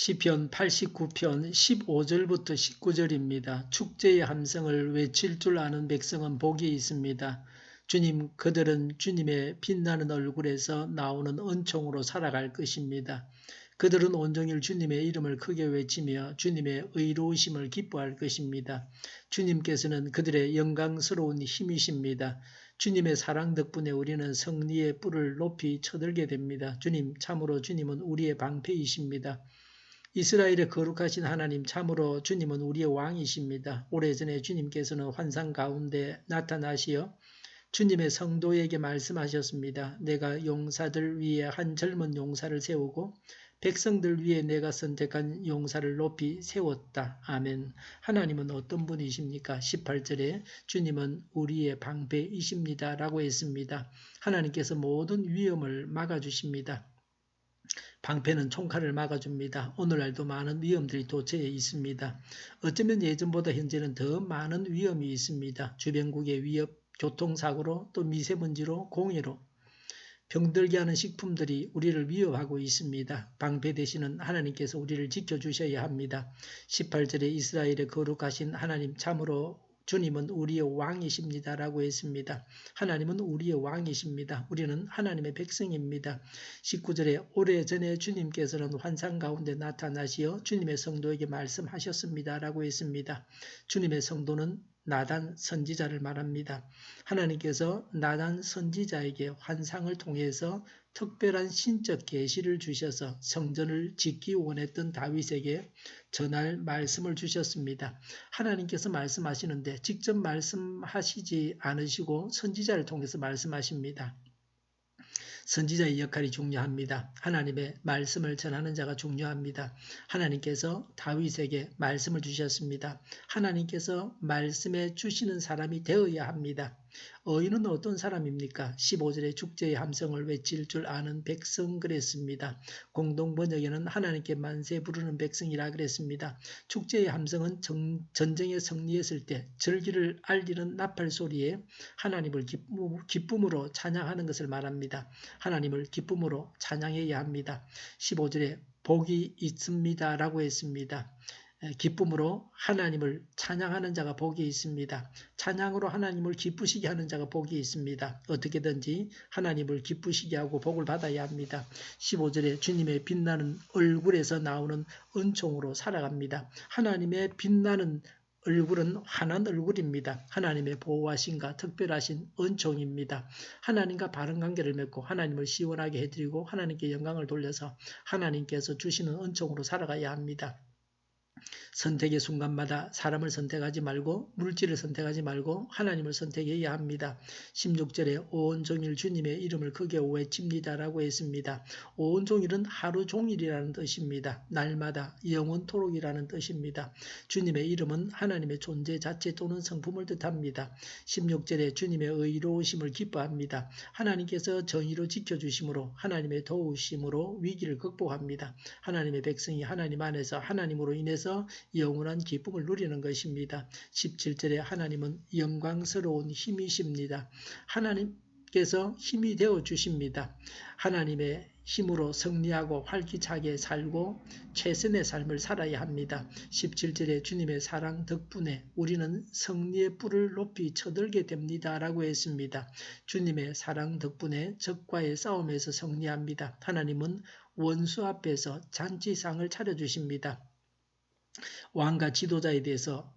시편 89편 15절부터 19절입니다. 축제의 함성을 외칠 줄 아는 백성은 복이 있습니다. 주님, 그들은 주님의 빛나는 얼굴에서 나오는 은총으로 살아갈 것입니다. 그들은 온종일 주님의 이름을 크게 외치며 주님의 의로우심을 기뻐할 것입니다. 주님께서는 그들의 영광스러운 힘이십니다. 주님의 사랑 덕분에 우리는 승리의 뿔을 높이 쳐들게 됩니다. 주님, 참으로 주님은 우리의 방패이십니다. 이스라엘의 거룩하신 하나님, 참으로 주님은 우리의 왕이십니다. 오래전에 주님께서는 환상 가운데 나타나시어 주님의 성도에게 말씀하셨습니다. 내가 용사들 위에 한 젊은 용사를 세우고 백성들 위에 내가 선택한 용사를 높이 세웠다. 아멘. 하나님은 어떤 분이십니까? 18절에 주님은 우리의 방패이십니다. 라고 했습니다. 하나님께서 모든 위험을 막아주십니다. 방패는 총칼을 막아줍니다. 오늘날도 많은 위험들이 도처에 있습니다. 어쩌면 예전보다 현재는 더 많은 위험이 있습니다. 주변국의 위협, 교통사고로 또 미세먼지로 공해로 병들게 하는 식품들이 우리를 위협하고 있습니다. 방패 되시는 하나님께서 우리를 지켜주셔야 합니다. 18절에 이스라엘의 거룩하신 하나님, 참으로 주님은 우리의 왕이십니다. 라고 했습니다. 하나님은 우리의 왕이십니다. 우리는 하나님의 백성입니다. 19절에 오래전에 주님께서는 환상 가운데 나타나시어 주님의 성도에게 말씀하셨습니다. 라고 했습니다. 주님의 성도는 나단 선지자를 말합니다. 하나님께서 나단 선지자에게 환상을 통해서 특별한 신적 계시를 주셔서 성전을 짓기 원했던 다윗에게 전할 말씀을 주셨습니다. 하나님께서 말씀하시는데 직접 말씀하시지 않으시고 선지자를 통해서 말씀하십니다. 선지자의 역할이 중요합니다. 하나님의 말씀을 전하는 자가 중요합니다. 하나님께서 다윗에게 말씀을 주셨습니다. 하나님께서 말씀해 주시는 사람이 되어야 합니다. 의인은 어떤 사람입니까? 15절에 축제의 함성을 외칠 줄 아는 백성 그랬습니다. 공동번역에는 하나님께 만세 부르는 백성이라 그랬습니다. 축제의 함성은 전쟁에 승리했을 때 절기를 알리는 나팔 소리에 하나님을 기쁨으로 찬양하는 것을 말합니다. 하나님을 기쁨으로 찬양해야 합니다. 15절에 복이 있습니다. 라고 했습니다. 기쁨으로 하나님을 찬양하는 자가 복이 있습니다. 찬양으로 하나님을 기쁘시게 하는 자가 복이 있습니다. 어떻게든지 하나님을 기쁘시게 하고 복을 받아야 합니다. 15절에 주님의 빛나는 얼굴에서 나오는 은총으로 살아갑니다. 하나님의 빛나는 얼굴은 환한 얼굴입니다. 하나님의 보호하심과 특별하신 은총입니다. 하나님과 바른 관계를 맺고 하나님을 시원하게 해드리고 하나님께 영광을 돌려서 하나님께서 주시는 은총으로 살아가야 합니다. 선택의 순간마다 사람을 선택하지 말고 물질을 선택하지 말고 하나님을 선택해야 합니다. 16절에 온종일 주님의 이름을 크게 외칩니다. 라고 했습니다. 온종일은 하루 종일이라는 뜻입니다. 날마다 영원토록이라는 뜻입니다. 주님의 이름은 하나님의 존재 자체 또는 성품을 뜻합니다. 16절에 주님의 의로우심을 기뻐합니다. 하나님께서 정의로 지켜주심으로 하나님의 도우심으로 위기를 극복합니다. 하나님의 백성이 하나님 안에서 하나님으로 인해서 영원한 기쁨을 누리는 것입니다. 17절에 하나님은 영광스러운 힘이십니다. 하나님께서 힘이 되어 주십니다. 하나님의 힘으로 승리하고 활기차게 살고 최선의 삶을 살아야 합니다. 17절에 주님의 사랑 덕분에 우리는 승리의 뿔을 높이 쳐들게 됩니다. 라고 했습니다. 주님의 사랑 덕분에 적과의 싸움에서 승리합니다. 하나님은 원수 앞에서 잔치상을 차려주십니다. 왕과 지도자에 대해서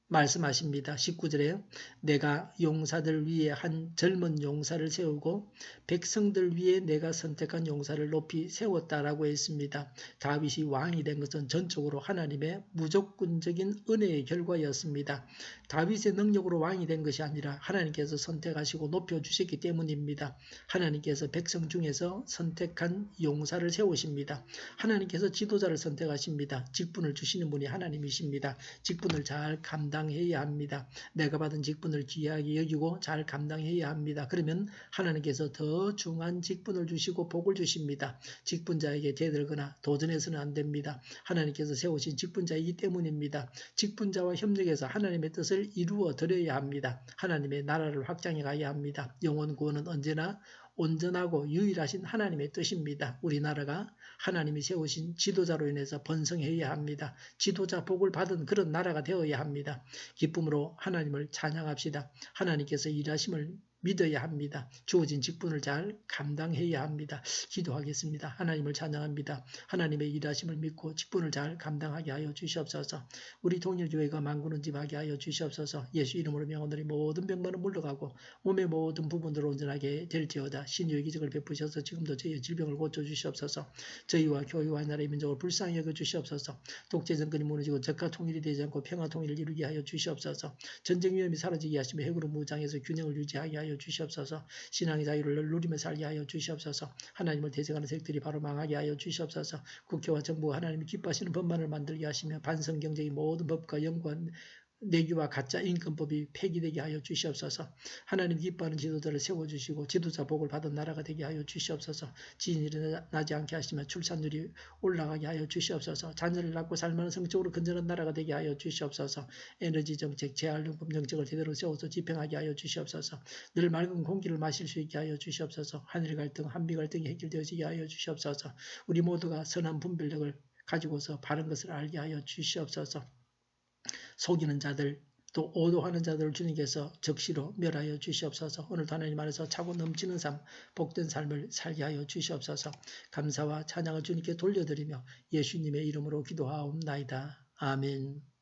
말씀하십니다. 19절에 내가 용사들 위에 한 젊은 용사를 세우고 백성들 위에 내가 선택한 용사를 높이 세웠다라고 했습니다. 다윗이 왕이 된 것은 전적으로 하나님의 무조건적인 은혜의 결과였습니다. 다윗의 능력으로 왕이 된 것이 아니라 하나님께서 선택하시고 높여주셨기 때문입니다. 하나님께서 백성 중에서 선택한 용사를 세우십니다. 하나님께서 지도자를 선택하십니다. 직분을 주시는 분이 하나님이십니다. 직분을 잘 감당해야 합니다. 내가 받은 직분을 귀하게 여기고 잘 감당해야 합니다. 그러면 하나님께서 더 중한 직분을 주시고 복을 주십니다. 직분자에게 대들거나 도전해서는 안 됩니다. 하나님께서 세우신 직분자이기 때문입니다. 직분자와 협력해서 하나님의 뜻을 이루어 드려야 합니다. 하나님의 나라를 확장해 가야 합니다. 영혼 구원은 언제나 온전하고 유일하신 하나님의 뜻입니다. 우리나라가 하나님이 세우신 지도자로 인해서 번성해야 합니다. 지도자 복을 받은 그런 나라가 되어야 합니다. 기쁨으로 하나님을 찬양합시다. 하나님께서 일하심을 믿어야 합니다. 주어진 직분을 잘 감당해야 합니다. 기도하겠습니다. 하나님을 찬양합니다. 하나님의 일하심을 믿고 직분을 잘 감당하게 하여 주시옵소서. 우리 통일교회가 만군은집하게 하여 주시옵소서. 예수 이름으로 명하노니 모든 병만은 물러가고 몸의 모든 부분으로 온전하게 될지어다. 신유의 기적을 베푸셔서 지금도 저희의 질병을 고쳐주시옵소서. 저희와 교회와 나라의 민족을 불쌍히 여겨주시옵소서. 독재 정권이 무너지고 적화 통일이 되지 않고 평화 통일을 이루게 하여 주시옵소서. 전쟁 위험이 사라지게 하시며 핵으로 무장해서 균형을 유지하게 하여 주시옵소서. 신앙의 자유를 누리며 살게 하여 주시옵소서. 하나님을 대적하는 세력들이 바로 망하게 하여 주시옵소서. 국회와 정부가 하나님이 기뻐하시는 법만을 만들게 하시며 반성경제의 모든 법과 연관 내규와 가짜 인권법이 폐기되게 하여 주시옵소서. 하나님 기뻐하는 지도자를 세워주시고 지도자 복을 받은 나라가 되게 하여 주시옵소서. 지진이 일어나지 않게 하시며 출산율이 올라가게 하여 주시옵소서. 자녀를 낳고 살만한 성적으로 건전한 나라가 되게 하여 주시옵소서. 에너지 정책, 재활용품 정책을 제대로 세워서 집행하게 하여 주시옵소서. 늘 맑은 공기를 마실 수 있게 하여 주시옵소서. 하늘 갈등, 한미 갈등이 해결되어지게 하여 주시옵소서. 우리 모두가 선한 분별력을 가지고서 바른 것을 알게 하여 주시옵소서. 속이는 자들 또 오도하는 자들을 주님께서 적시로 멸하여 주시옵소서. 오늘도 하나님 안에서 차고 넘치는 삶, 복된 삶을 살게 하여 주시옵소서. 감사와 찬양을 주님께 돌려드리며 예수님의 이름으로 기도하옵나이다. 아멘.